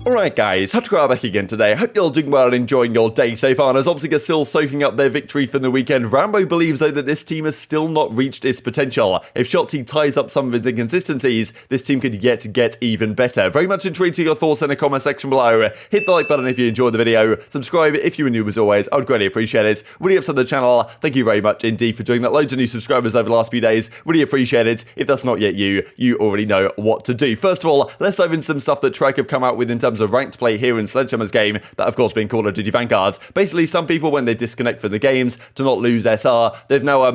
Alright guys, TacticalRab back again today. I hope you're all doing well and enjoying your day so far. And as OpTic are still soaking up their victory from the weekend, Rambo believes though that this team has still not reached its potential. If Shotzzy ties up some of its inconsistencies, this team could yet get even better. Very much intrigued to your thoughts in the comment section below. Hit the like button if you enjoyed the video. Subscribe if you were new as always. I would greatly appreciate it. Really up to the channel. Thank you very much indeed for doing that. Loads of new subscribers over the last few days. Really appreciate it. If that's not yet you, you already know what to do. First of all, let's dive into some stuff that Trek have come out with in terms of ranked play here in Sledgehammer's game, that of course being Call of Duty Vanguard. Basically, some people when they disconnect from the games to not lose SR, they've now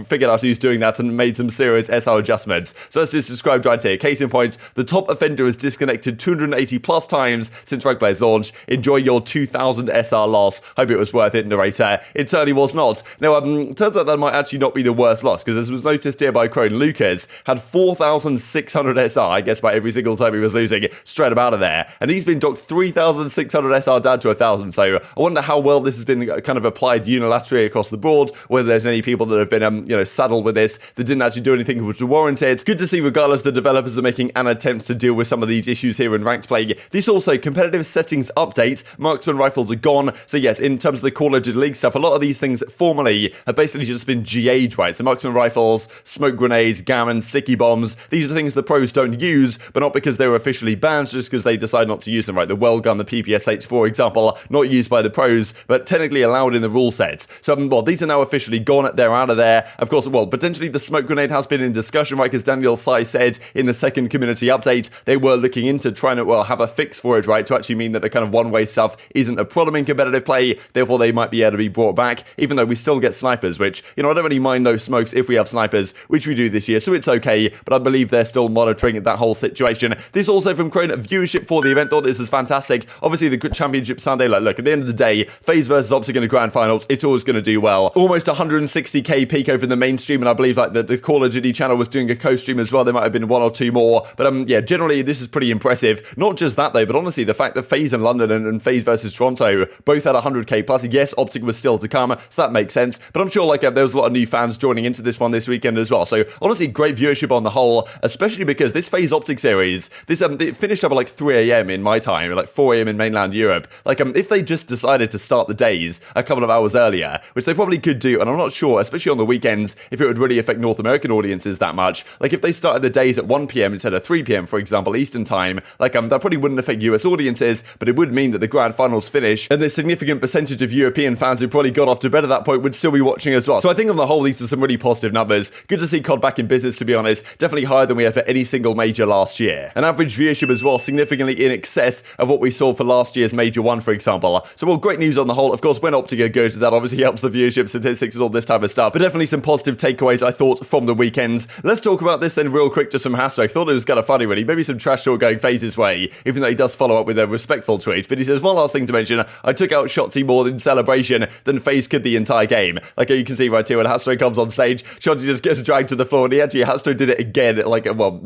figured out who's doing that and made some serious SR adjustments. So let's just describe right here. Case in point, the top offender has disconnected 280 plus times since ranked play's launch. Enjoy your 2000 SR loss. Hope it was worth it, narrator. It certainly was not. Now, turns out that might actually not be the worst loss, because as was noticed here by Crone, Lucas had 4,600 SR, I guess by every single time he was losing, straight up out of there. And he's been docked 3,600 SR down to 1,000, so I wonder how well this has been kind of applied unilaterally across the board, whether there's any people that have been, saddled with this that didn't actually do anything which was warranted. Good to see regardless the developers are making an attempt to deal with some of these issues here in ranked play. This also, competitive settings update, marksman rifles are gone, so yes, in terms of the Call of Duty League stuff, a lot of these things formerly have basically just been GA'd, right? So marksman rifles, smoke grenades, gammon, sticky bombs, these are things the pros don't use, but not because they were officially banned, just because they decide not to use them, right? The well gun, the PPSH, for example, not used by the pros, but technically allowed in the rule set. So, these are now officially gone. They're out of there. Of course, potentially the smoke grenade has been in discussion, right? Because Daniel Sai said in the second community update, they were looking into trying to, have a fix for it, right? To actually mean that the kind of one-way stuff isn't a problem in competitive play. Therefore, they might be able to be brought back, even though we still get snipers, which, I don't really mind those smokes if we have snipers, which we do this year, so it's okay. But I believe they're still monitoring that whole situation. This also from Crone, viewership for the event. Thought this is fantastic. Obviously, the Championship Sunday, look, at the end of the day, FaZe versus OpTic in the Grand Finals, it's always going to do well. Almost 160k peak over the mainstream, and I believe the Call of Duty channel was doing a co-stream as well. There might have been one or two more, but yeah, generally this is pretty impressive. Not just that though, but honestly, the fact that FaZe in London and FaZe versus Toronto both had 100k plus. Yes, OpTic was still to come, so that makes sense. But I'm sure there was a lot of new fans joining into this one this weekend as well. So honestly, great viewership on the whole, especially because this FaZe OpTic series, this it finished up at 3 a.m. in my time, 4 a.m. in mainland Europe. If they just decided to start the days a couple of hours earlier, which they probably could do, and I'm not sure, especially on the weekends, if it would really affect North American audiences that much. If they started the days at 1 p.m. instead of 3 p.m., for example, Eastern time, that probably wouldn't affect US audiences, but it would mean that the Grand Finals finish, and this significant percentage of European fans who probably got off to bed at that point would still be watching as well. So I think on the whole, these are some really positive numbers. Good to see COD back in business, to be honest. Definitely higher than we had for any single major last year. An average viewership as well, significantly in excess of what we saw for last year's Major 1, for example. So, great news on the whole. Of course, when OpTic are good, that obviously helps the viewership statistics and all this type of stuff. But definitely some positive takeaways, I thought, from the weekends. Let's talk about this then real quick, just from Hastro. I thought it was kind of funny, really. Maybe some trash talk going FaZe's way, even though he does follow up with a respectful tweet. But he says, one last thing to mention, I took out Shotzzy more in celebration than FaZe could the entire game. You can see right here, when Hastro comes on stage, Shotzzy just gets dragged to the floor, and Hastro did it again,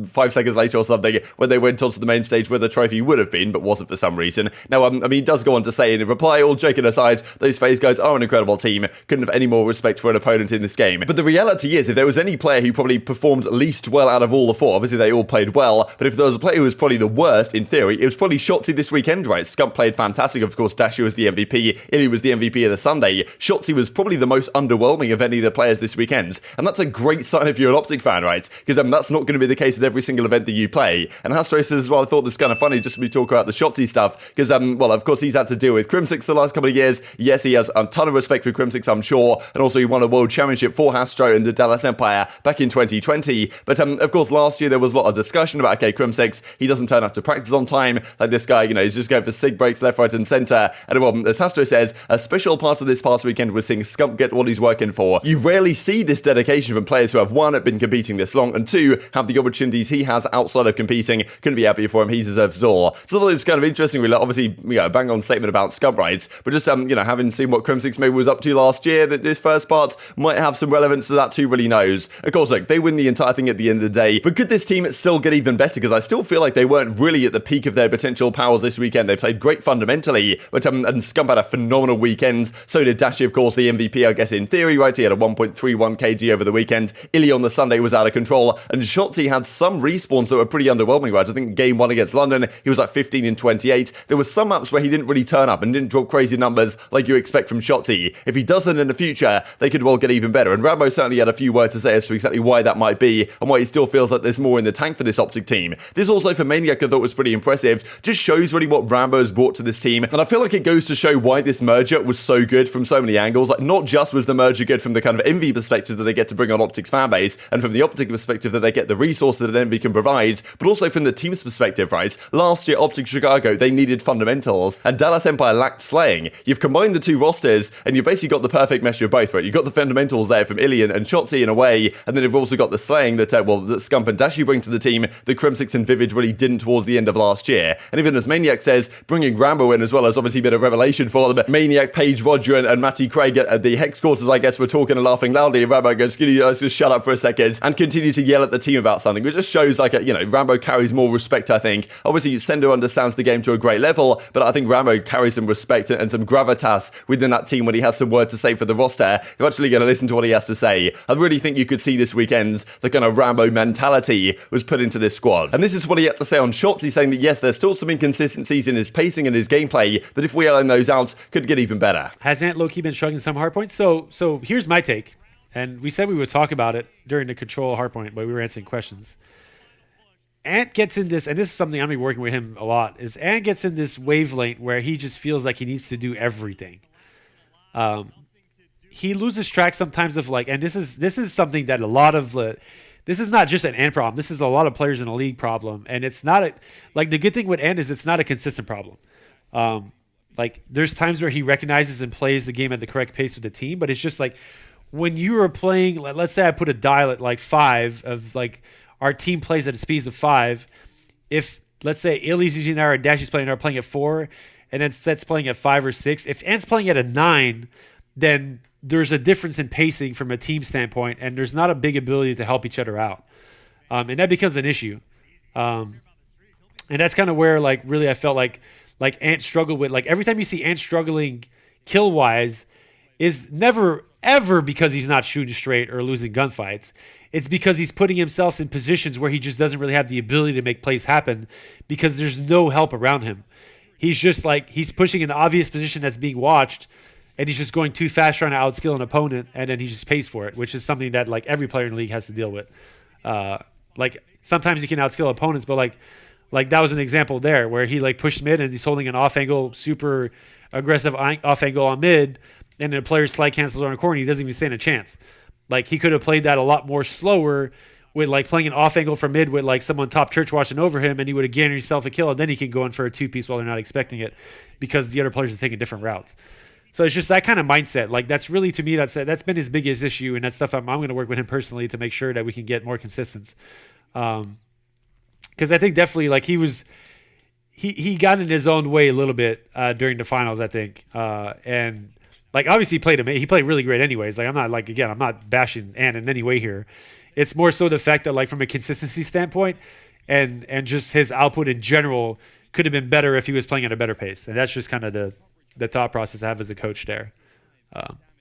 5 seconds later or something, when they went onto the main stage where the trophy would have been, but wasn't for some reason. Now, he does go on to say in reply, all joking aside, those FaZe guys are an incredible team. Couldn't have any more respect for an opponent in this game. But the reality is, if there was any player who probably performed least well out of all the four, obviously they all played well, but if there was a player who was probably the worst, in theory, it was probably Shotzzy this weekend, right? Scump played fantastic, of course, Dashy was the MVP, Illy was the MVP of the Sunday. Shotzzy was probably the most underwhelming of any of the players this weekend, and that's a great sign if you're an OpTic fan, right? Because that's not going to be the case at every single event that you play. And Hastro says as well, I thought this was kind of funny, just when we talk about the Shotzzy stuff, because, of course, he's had to deal with Crimsix the last couple of years. Yes, he has a ton of respect for Crimsix, I'm sure, and also he won a world championship for Hastro and the Dallas Empire back in 2020. But, of course, last year there was a lot of discussion about, okay, Crimsix, he doesn't turn up to practice on time, this guy, he's just going for sig breaks left, right, and center. And, as Hastro says, a special part of this past weekend was seeing Scump get what he's working for. You rarely see this dedication from players who have, one, been competing this long, and two, have the opportunities he has outside of competing. Couldn't be happier for him, he deserves it all. So I thought it was kind of interesting, really. Obviously, bang on statement about Scump rights, but just, having seen what Crimsix maybe was up to last year, that this first part might have some relevance to that, who really knows. Of course, look, they win the entire thing at the end of the day, but could this team still get even better? Because I still feel like they weren't really at the peak of their potential powers this weekend. They played great fundamentally, but and Scump had a phenomenal weekend. So did Dashy, of course, the MVP, I guess, in theory, right? He had a 1.31 KD over the weekend. Illy on the Sunday was out of control, and Shotzzy had some respawns that were pretty underwhelming, right? I think game 1 against London, he was like 15 in 28. There were some maps where he didn't really turn up and didn't drop crazy numbers like you expect from Shotzzy. If he does that in the future, they could well get even better. And Rambo certainly had a few words to say as to exactly why that might be and why he still feels like there's more in the tank for this OpTic team. This also for Maniak I thought was pretty impressive. Just shows really what Rambo has brought to this team. And I feel like it goes to show why this merger was so good from so many angles. Like, not just was the merger good from the kind of Envy perspective that they get to bring on OpTic's fanbase, and from the OpTic perspective that they get the resource that an Envy can provide, but also from the team's perspective, right? Last year, OpTic Chicago, they needed fundamentals, and Dallas Empire lacked slaying. You've combined the two rosters, and you've basically got the perfect measure of both, right? You've got the fundamentals there from Ilian and Shotzzy in a way, and then you've also got the slaying that, that Scump and Dashy bring to the team that Crimsix and Vivid really didn't towards the end of last year. And even as Maniak says, bringing Rambo in as well has obviously been a revelation for them. Maniak, Paige, Roger, and Matty Craig at the Hex quarters, I guess, were talking and laughing loudly. Rambo goes, "Can you guys just shut up for a second?" and continue to yell at the team about something, which just shows like, Rambo carries more respect, I think. Obviously, Sendo understands the game to a great level, but I think Rambo carries some respect and some gravitas within that team when he has some word to say for the roster. You're actually going to listen to what he has to say. I really think you could see this weekend the kind of Rambo mentality was put into this squad. And this is what he had to say on Shotzzy, saying that yes, there's still some inconsistencies in his pacing and his gameplay, that if we iron those out, could get even better. Has Ant low-key been struggling some hardpoints? So here's my take. And we said we would talk about it during the control hardpoint, but we were answering questions. Ant gets in this, and this is something I'm going to be working with him a lot, is Ant gets in this wavelength where he just feels like he needs to do everything. He loses track sometimes of like, and this is something that a lot of, this is not just an Ant problem. This is a lot of players in the league problem. And it's not, like the good thing with Ant is it's not a consistent problem. Like there's times where he recognizes and plays the game at the correct pace with the team, but it's just like, when you are playing, let's say I put a dial at like 5 of like our team plays at a speed of 5. If let's say Illy's using our Dashy's playing at 4, and then Set's playing at 5 or 6. If Ant's playing at a 9, then there's a difference in pacing from a team standpoint, and there's not a big ability to help each other out, and that becomes an issue. And that's kind of where like really I felt like Ant struggled with, like every time you see Ant struggling kill wise, is never ever because he's not shooting straight or losing gunfights. It's because he's putting himself in positions where he just doesn't really have the ability to make plays happen because there's no help around him. He's just like, he's pushing an obvious position that's being watched, and he's just going too fast trying to outskill an opponent, and then he just pays for it, which is something that like every player in the league has to deal with. Like sometimes you can outskill opponents, but like that was an example there where he like pushed mid and he's holding an off angle, super aggressive off angle on mid, and then a player slide cancels on a corner, he doesn't even stand a chance. Like he could have played that a lot more slower with like playing an off angle from mid with like someone top church watching over him, and he would have guaranteed himself a kill, and then he can go in for a 2-piece while they're not expecting it because the other players are taking different routes. So it's just that kind of mindset. Like that's really, to me, that's been his biggest issue, and that's stuff I'm going to work with him personally to make sure that we can get more consistency. Because I think definitely like he got in his own way a little bit during the finals, I think, and like obviously he played really great anyways. Like I'm not bashing Ant in any way here. It's more so the fact that like from a consistency standpoint and just his output in general could have been better if he was playing at a better pace, and that's just kind of the thought process I have as a coach there.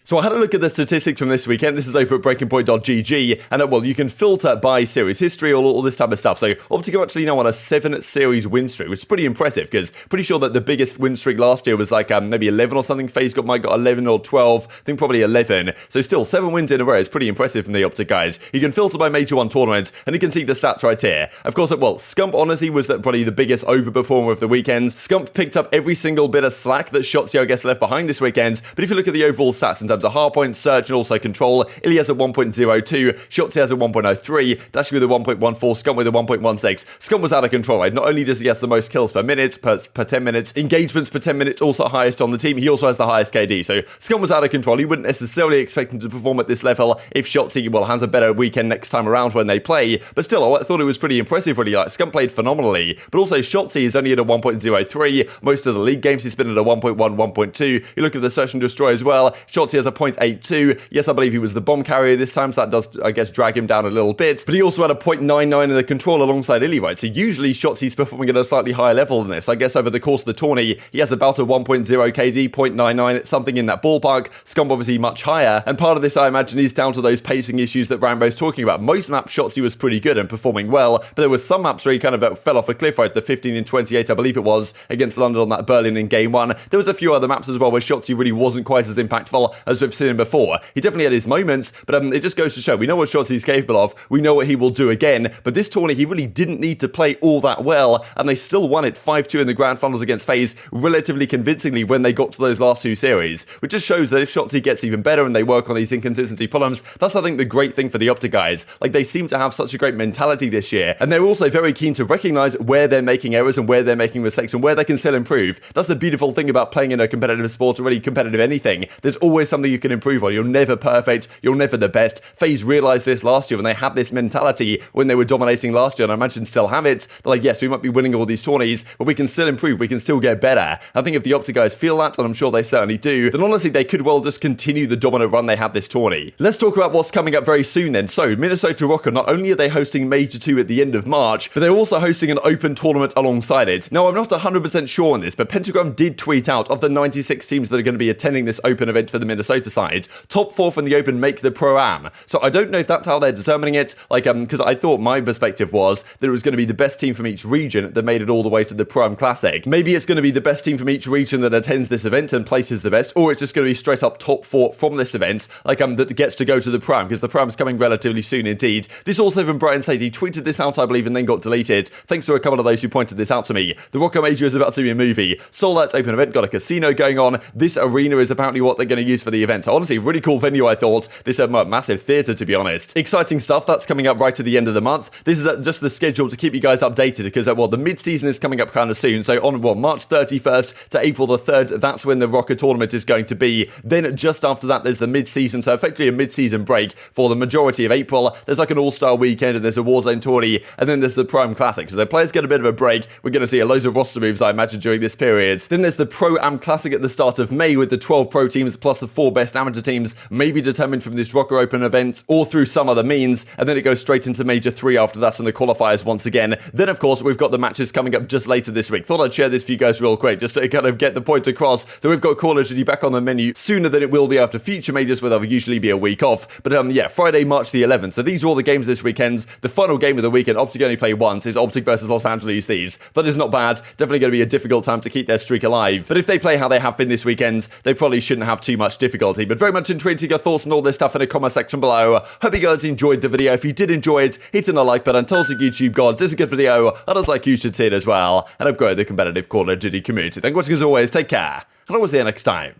So I had a look at the statistics from this weekend. This is over at breakingpoint.gg, and you can filter by series history, all this type of stuff. So OpTic are actually now on a 7-series win streak, which is pretty impressive because pretty sure that the biggest win streak last year was like maybe 11 or something. FaZe might got 11 or 12, I think probably 11. So still 7 wins in a row is pretty impressive from the OpTic guys. You can filter by Major 1 tournament, and you can see the stats right here. Of course, Scump honestly was probably the biggest overperformer of the weekend. Scump picked up every single bit of slack that Shotzzy, I guess, left behind this weekend. But if you look at the overall stats in terms of hardpoint, search, and also control, Illy has a 1.02, Shotzzy has a 1.03, Dashy with a 1.14, Scump with a 1.16. Scump was out of control, right? Not only does he have the most kills per minute, per 10 minutes, engagements per 10 minutes, also highest on the team, he also has the highest KD. So Scump was out of control. You wouldn't necessarily expect him to perform at this level if Shotzzy, has a better weekend next time around when they play. But still, I thought it was pretty impressive, really. Like, Scump played phenomenally. But also, Shotzzy is only at a 1.03. Most of the league games, he's been at a 1.1, 1.2. You look at the search and destroy as well. Shotzzy has has a 0.82. Yes, I believe he was the bomb carrier this time, so that does, I guess, drag him down a little bit. But he also had a 0.99 in the control alongside Illy, right? So usually Shotzzy's performing at a slightly higher level than this. I guess over the course of the tourney, he has about a 1.0 KD, 0.99, something in that ballpark. Scump obviously much higher. And part of this, I imagine, is down to those pacing issues that Rambo's talking about. Most maps, Shotzzy was pretty good and performing well, but there was some maps where he kind of fell off a cliff, right? The 15 and 28, I believe it was, against London on that Berlin in game 1. There was a few other maps as well where Shotzzy really wasn't quite as impactful as we've seen him before. He definitely had his moments, but it just goes to show we know what Shotzzy's capable of, we know what he will do again, but this tourney he really didn't need to play all that well, and they still won it 5-2 in the grand finals against FaZe relatively convincingly when they got to those last two series, which just shows that if Shotzzy gets even better and they work on these inconsistency problems, that's I think the great thing for the OpTic guys. Like, they seem to have such a great mentality this year, and they're also very keen to recognize where they're making errors and where they're making mistakes and where they can still improve. That's the beautiful thing about playing in a competitive sport or really competitive anything. There's always something you can improve on. You're never perfect, you're never the best. FaZe realized this last year when they had this mentality when they were dominating last year, and I imagine still have it. They're like, yes, we might be winning all these tourneys, but we can still improve, we can still get better. I think if the OpTic guys feel that, and I'm sure they certainly do, then honestly they could well just continue the dominant run they had this tourney. Let's talk about what's coming up very soon then. So Minnesota Rokkr, not only are they hosting Major 2 at the end of March, but they're also hosting an open tournament alongside it. Now, I'm not 100% sure on this, but Pentagram did tweet out of the 96 teams that are going to be attending this open event for the Minnesota side, top 4 from the open make the Pro-Am. So I don't know if that's how they're determining it, like, because I thought my perspective was that it was going to be the best team from each region that made it all the way to the Pro-Am Classic. Maybe it's going to be the best team from each region that attends this event and places the best, or it's just going to be straight up top 4 from this event, like, that gets to go to the Pro-Am, because the Pro-Am's coming relatively soon indeed. This also from Brian Said. He tweeted this out, I believe, and then got deleted. Thanks to a couple of those who pointed this out to me. The Rokkr Major is about to be a movie. Sold out open event, got a casino going on. This arena is apparently what they're going to use for the event. Honestly, really cool venue, I thought. This is a massive theatre, to be honest. Exciting stuff. That's coming up right at the end of the month. This is just the schedule to keep you guys updated, because, well, the mid-season is coming up kind of soon. So on, well, March 31st to April the 3rd, that's when the Rokkr tournament is going to be. Then just after that, there's the mid-season, so effectively a mid-season break for the majority of April. There's like an all-star weekend, and there's a Warzone tourney, and then there's the Pro-Am Classic. So the players get a bit of a break. We're going to see a load of roster moves, I imagine, during this period. Then there's the Pro-Am Classic at the start of May, with the 12 pro teams plus the 4 best amateur teams, maybe determined from this Rokkr Open event or through some other means, and then it goes straight into Major 3 after that and the qualifiers once again. Then, of course, we've got the matches coming up just later this week. Thought I'd share this for you guys real quick, just to kind of get the point across that we've got Call of Duty back on the menu sooner than it will be after future majors, where there'll usually be a week off. But yeah, Friday, March the 11th. So these are all the games this weekend. The final game of the weekend, OpTic only play once, is OpTic versus Los Angeles Thieves. That is not bad. Definitely going to be a difficult time to keep their streak alive. But if they play how they have been this weekend, they probably shouldn't have too much difficulty. But very much intrigued to your thoughts on all this stuff in the comment section below. Hope you guys enjoyed the video. If you did enjoy it, hit on a like button. Tell us in YouTube gods, this is a good video. Others like you should see it as well. And I've got the competitive Call of Duty community. Thank you for watching as always. Take care. And I will see you next time.